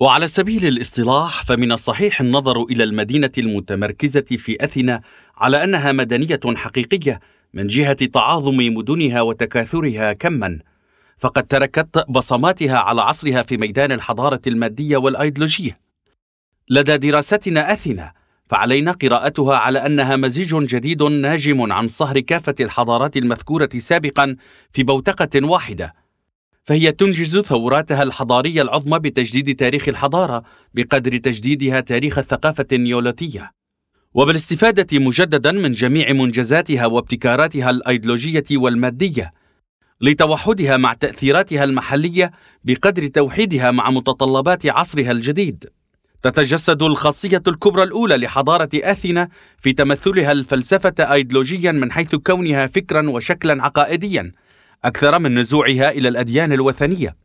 وعلى سبيل الاصطلاح فمن الصحيح النظر إلى المدينة المتمركزة في أثينا على أنها مدنية حقيقية من جهة تعاظم مدنها وتكاثرها كما، فقد تركت بصماتها على عصرها في ميدان الحضارة المادية والأيديولوجية. لدى دراستنا أثينا فعلينا قراءتها على أنها مزيج جديد ناجم عن صهر كافة الحضارات المذكورة سابقا في بوتقة واحدة، فهي تنجز ثوراتها الحضارية العظمى بتجديد تاريخ الحضارة بقدر تجديدها تاريخ الثقافة النيوليثية، وبالاستفادة مجددا من جميع منجزاتها وابتكاراتها الأيديولوجية والمادية لتوحدها مع تأثيراتها المحلية بقدر توحيدها مع متطلبات عصرها الجديد. تتجسد الخاصية الكبرى الأولى لحضارة أثينا في تمثلها الفلسفة أيديولوجيا من حيث كونها فكرا وشكلا عقائديا أكثر من نزوعها إلى الأديان الوثنية،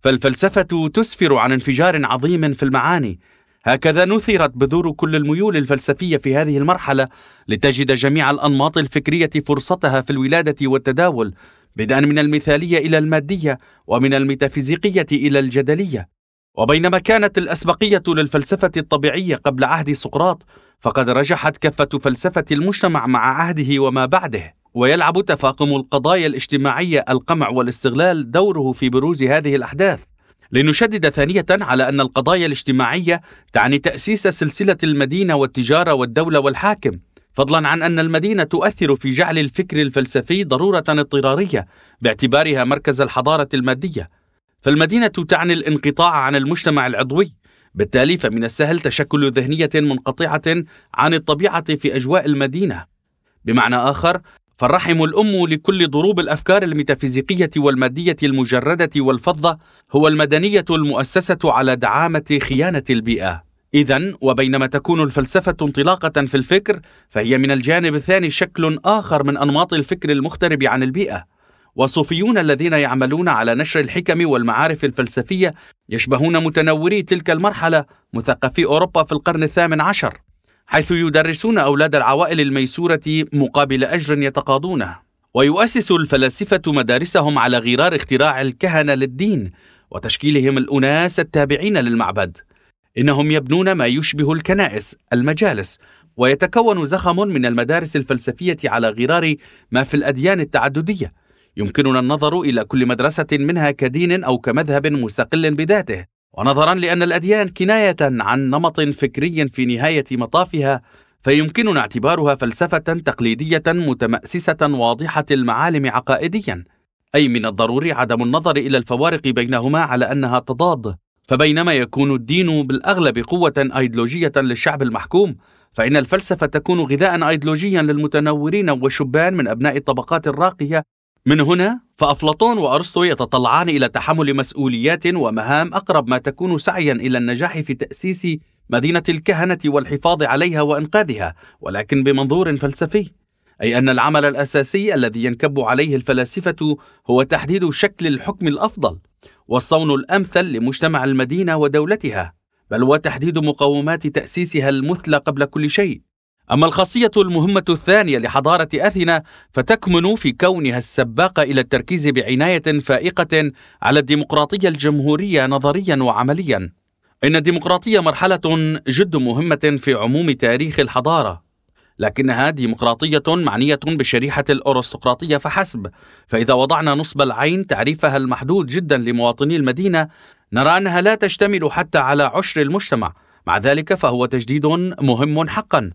فالفلسفة تسفر عن انفجار عظيم في المعاني. هكذا نثرت بذور كل الميول الفلسفية في هذه المرحلة لتجد جميع الأنماط الفكرية فرصتها في الولادة والتداول، بدءا من المثالية إلى المادية ومن الميتافيزيقية إلى الجدلية. وبينما كانت الأسبقية للفلسفة الطبيعية قبل عهد سقراط، فقد رجحت كفة فلسفة المجتمع مع عهده وما بعده، ويلعب تفاقم القضايا الاجتماعية القمع والاستغلال دوره في بروز هذه الأحداث. لنشدد ثانية على أن القضايا الاجتماعية تعني تأسيس سلسلة المدينة والتجارة والدولة والحاكم، فضلا عن أن المدينة تؤثر في جعل الفكر الفلسفي ضرورة اضطرارية باعتبارها مركز الحضارة المادية. فالمدينة تعني الانقطاع عن المجتمع العضوي، بالتالي فمن السهل تشكل ذهنية منقطعة عن الطبيعة في أجواء المدينة. بمعنى آخر، فالرحم الأم لكل ضروب الأفكار الميتافيزيقية والمادية المجردة والفظة هو المدنية المؤسسة على دعامة خيانة البيئة. إذن وبينما تكون الفلسفة انطلاقة في الفكر، فهي من الجانب الثاني شكل آخر من أنماط الفكر المغترب عن البيئة. والصوفيون الذين يعملون على نشر الحكم والمعارف الفلسفية يشبهون متنوري تلك المرحلة مثقفي أوروبا في القرن ال18، حيث يدرسون أولاد العوائل الميسورة مقابل أجر يتقاضونه. ويؤسس الفلاسفة مدارسهم على غرار اختراع الكهنة للدين وتشكيلهم الأناس التابعين للمعبد. إنهم يبنون ما يشبه الكنائس المجالس، ويتكون زخم من المدارس الفلسفية على غرار ما في الأديان التعددية. يمكننا النظر إلى كل مدرسة منها كدين أو كمذهب مستقل بذاته، ونظرا لأن الأديان كناية عن نمط فكري في نهاية مطافها، فيمكننا اعتبارها فلسفة تقليدية متمأسسة واضحة المعالم عقائديا، أي من الضروري عدم النظر إلى الفوارق بينهما على أنها تضاد. فبينما يكون الدين بالأغلب قوة أيديولوجية للشعب المحكوم، فإن الفلسفة تكون غذاء أيديولوجيا للمتنورين والشبان من أبناء الطبقات الراقية. من هنا فأفلاطون وأرسطو يتطلعان إلى تحمل مسؤوليات ومهام أقرب ما تكون سعيا إلى النجاح في تأسيس مدينة الكهنة والحفاظ عليها وإنقاذها، ولكن بمنظور فلسفي، أي أن العمل الأساسي الذي ينكب عليه الفلاسفة هو تحديد شكل الحكم الأفضل والصون الأمثل لمجتمع المدينة ودولتها، بل وتحديد مقومات تأسيسها المثلى قبل كل شيء. أما الخاصية المهمة الثانية لحضارة أثينا فتكمن في كونها السباقة إلى التركيز بعناية فائقة على الديمقراطية الجمهورية نظريا وعمليا. إن الديمقراطية مرحلة جد مهمة في عموم تاريخ الحضارة، لكنها ديمقراطية معنية بشريحة الأرستقراطية فحسب. فإذا وضعنا نصب العين تعريفها المحدود جدا لمواطني المدينة، نرى أنها لا تشتمل حتى على عشر المجتمع. مع ذلك فهو تجديد مهم حقا،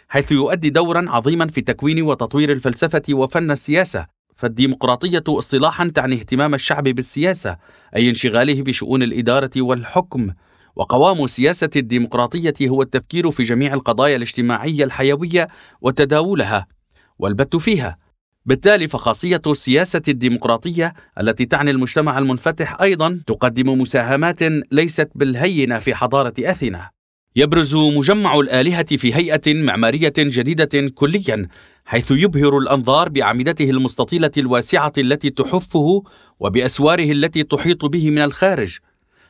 حيث يؤدي دورا عظيما في تكوين وتطوير الفلسفة وفن السياسة. فالديمقراطية اصطلاحا تعني اهتمام الشعب بالسياسة، أي انشغاله بشؤون الإدارة والحكم. وقوام سياسة الديمقراطية هو التفكير في جميع القضايا الاجتماعية الحيوية وتداولها والبت فيها. بالتالي فخاصية السياسة الديمقراطية التي تعني المجتمع المنفتح أيضا تقدم مساهمات ليست بالهينة في حضارة أثينا. يبرز مجمع الآلهة في هيئة معمارية جديدة كليا، حيث يبهر الأنظار بأعمدته المستطيلة الواسعة التي تحفه وبأسواره التي تحيط به من الخارج،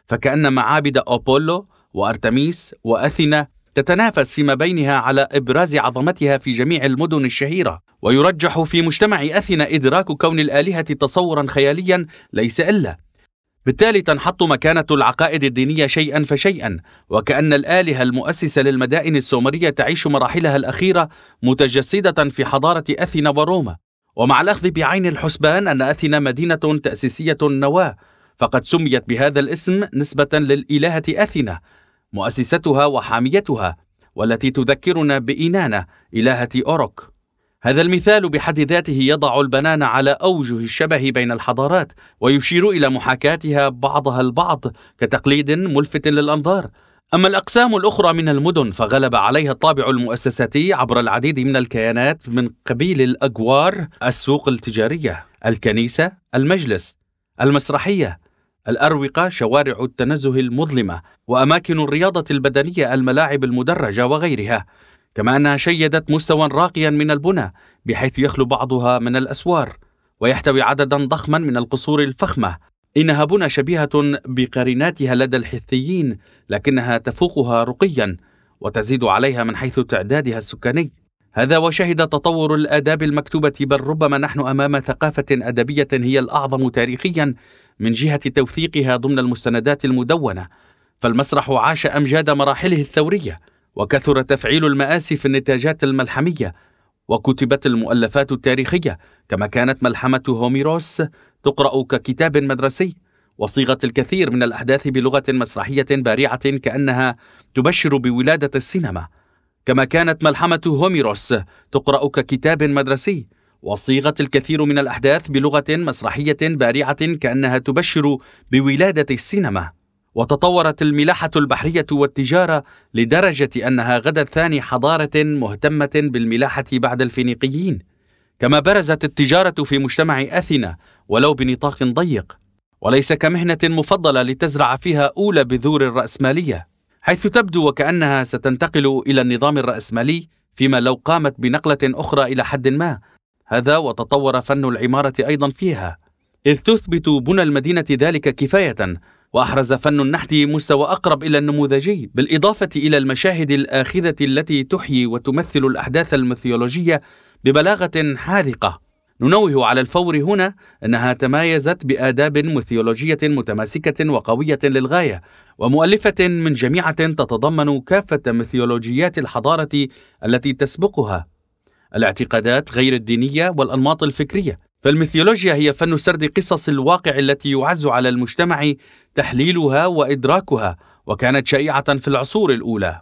فكأن معابد أبولو وأرتميس وأثينا تتنافس فيما بينها على إبراز عظمتها في جميع المدن الشهيرة. ويرجح في مجتمع أثينا إدراك كون الآلهة تصورا خياليا ليس إلا بالتالي تنحط مكانة العقائد الدينية شيئا فشيئا، وكأن الآلهة المؤسسة للمدائن السومرية تعيش مراحلها الأخيرة متجسدة في حضارة أثينا وروما. ومع الأخذ بعين الحسبان أن أثينا مدينة تأسيسية النواة، فقد سميت بهذا الاسم نسبة للإلهة أثينا مؤسستها وحاميتها، والتي تذكرنا بإينانا إلهة أوروك. هذا المثال بحد ذاته يضع البنان على أوجه الشبه بين الحضارات، ويشير إلى محاكاتها بعضها البعض كتقليد ملفت للأنظار. أما الأقسام الأخرى من المدن فغلب عليها الطابع المؤسساتي عبر العديد من الكيانات، من قبيل الأجوار، السوق التجارية، الكنيسة، المجلس، المسرحية، الأروقة، شوارع التنزه المظلمة، وأماكن الرياضة البدنية، الملاعب المدرجة وغيرها. كما أنها شيدت مستوى راقيا من البنى، بحيث يخلو بعضها من الأسوار ويحتوي عددا ضخما من القصور الفخمة. إنها بنى شبيهة بقريناتها لدى الحثيين، لكنها تفوقها رقيا وتزيد عليها من حيث تعدادها السكاني. هذا وشهد تطور الآداب المكتوبة، بل ربما نحن أمام ثقافة أدبية هي الأعظم تاريخيا من جهة توثيقها ضمن المستندات المدونة. فالمسرح عاش أمجاد مراحله الثورية، وكثر تفعيل المآسي في النتاجات الملحمية، وكتبت المؤلفات التاريخية، كما كانت ملحمة هوميروس تقرأ ككتاب مدرسي، وصيغت الكثير من الأحداث بلغة مسرحية بارعة كأنها تبشر بولادة السينما. كما كانت ملحمة هوميروس تقرأ ككتاب مدرسي، وصيغت الكثير من الأحداث بلغة مسرحية بارعة كأنها تبشر بولادة السينما. وتطورت الملاحة البحرية والتجارة لدرجة أنها غدت ثاني حضارة مهتمة بالملاحة بعد الفينيقيين. كما برزت التجارة في مجتمع أثينا ولو بنطاق ضيق، وليس كمهنة مفضلة لتزرع فيها أولى بذور الرأسمالية، حيث تبدو وكأنها ستنتقل إلى النظام الرأسمالي، فيما لو قامت بنقلة أخرى إلى حد ما. هذا وتطور فن العمارة أيضا فيها، إذ تثبت بنى المدينة ذلك كفاية، وأحرز فن النحت مستوى أقرب إلى النموذجي، بالإضافة إلى المشاهد الآخذة التي تحيي وتمثل الأحداث الميثولوجية ببلاغة حاذقة. ننوه على الفور هنا أنها تمايزت بآداب ميثولوجية متماسكة وقوية للغاية، ومؤلفة من جميعة تتضمن كافة ميثولوجيات الحضارة التي تسبقها، الاعتقادات غير الدينية والأنماط الفكرية. فالميثولوجيا هي فن سرد قصص الواقع التي يعز على المجتمع تحليلها وإدراكها، وكانت شائعة في العصور الأولى.